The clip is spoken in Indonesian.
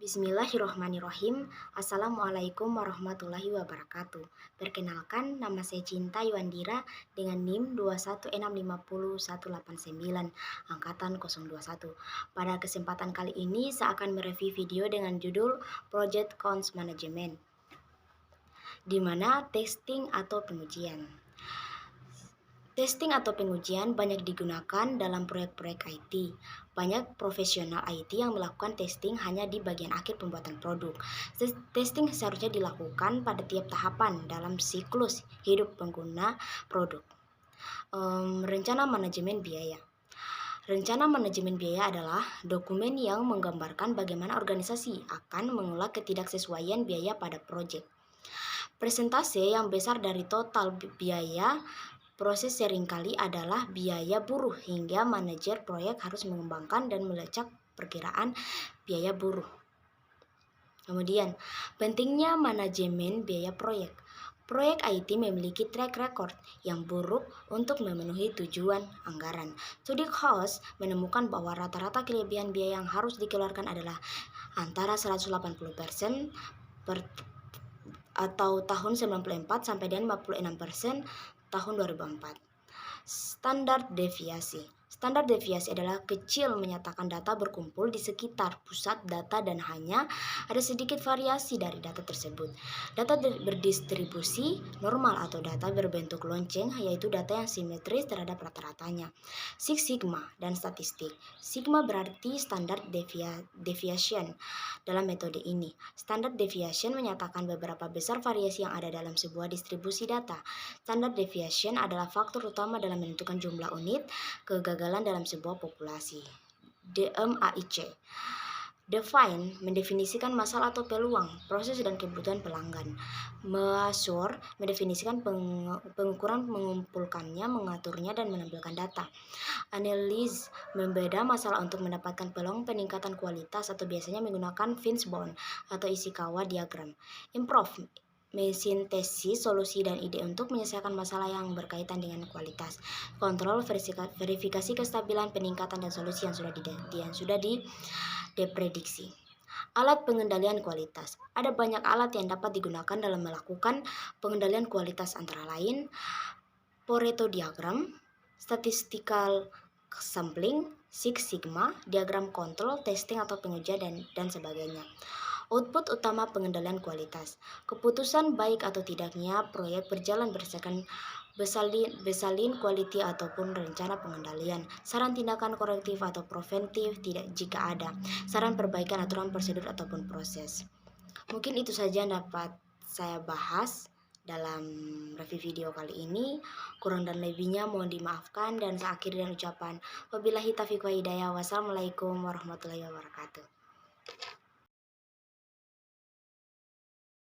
Bismillahirrohmanirrohim. Assalamualaikum warahmatullahi wabarakatuh. Perkenalkan, nama saya Cinta Yuandira dengan NIM 216500189, angkatan 021. Pada kesempatan kali ini, saya akan mereview video dengan judul Project Cons Management, di mana testing atau pengujian. Testing atau pengujian banyak digunakan dalam proyek-proyek IT. Banyak profesional IT yang melakukan testing hanya di bagian akhir pembuatan produk. Testing seharusnya dilakukan pada tiap tahapan dalam siklus hidup pengguna produk. Rencana manajemen biaya. Rencana manajemen biaya adalah dokumen yang menggambarkan bagaimana organisasi akan mengelola ketidaksesuaian biaya pada proyek. Persentase yang besar dari total biaya proses seringkali adalah biaya buruh, hingga manajer proyek harus mengembangkan dan melacak perkiraan biaya buruh. Kemudian, pentingnya manajemen biaya proyek. Proyek IT memiliki track record yang buruk untuk memenuhi tujuan anggaran. Studi Cost menemukan bahwa rata-rata kelebihan biaya yang harus dikeluarkan adalah antara 180% atau tahun 94 sampai dengan 56% tahun 2004. Standar deviasi. Standar deviasi adalah kecil menyatakan data berkumpul di sekitar pusat data dan hanya ada sedikit variasi dari data tersebut. Data berdistribusi normal atau data berbentuk lonceng, yaitu data yang simetris terhadap rata-ratanya. Six Sigma dan statistik. Sigma berarti standar deviation dalam metode ini. Standar deviation menyatakan beberapa besar variasi yang ada dalam sebuah distribusi data. Standar deviation adalah faktor utama dalam menentukan jumlah unit kegagalan dalam sebuah populasi. DMAIC. Define mendefinisikan masalah atau peluang, proses dan kebutuhan pelanggan. Measure mendefinisikan pengukuran, mengumpulkannya, mengaturnya, dan menampilkan data. Analyze membeda masalah untuk mendapatkan peluang peningkatan kualitas atau biasanya menggunakan Fishbone atau Ishikawa diagram. Improve mensintesis solusi dan ide untuk menyelesaikan masalah yang berkaitan dengan kualitas. Kontrol verifikasi kestabilan peningkatan dan solusi yang sudah diprediksi. Alat pengendalian kualitas. Ada banyak alat yang dapat digunakan dalam melakukan pengendalian kualitas, antara lain Pareto diagram, statistical sampling, Six Sigma, diagram kontrol, testing atau pengujian, dan sebagainya. Output utama pengendalian kualitas. Keputusan baik atau tidaknya proyek berjalan berdasarkan baseline quality ataupun rencana pengendalian. Saran tindakan korektif atau preventif tidak jika ada. Saran perbaikan aturan prosedur ataupun proses. Mungkin itu saja yang dapat saya bahas dalam review video kali ini. Kurang dan lebihnya mohon dimaafkan, dan saya akhiri dengan ucapan wabillahi taufiq wa hidayah. Wassalamualaikum warahmatullahi wabarakatuh.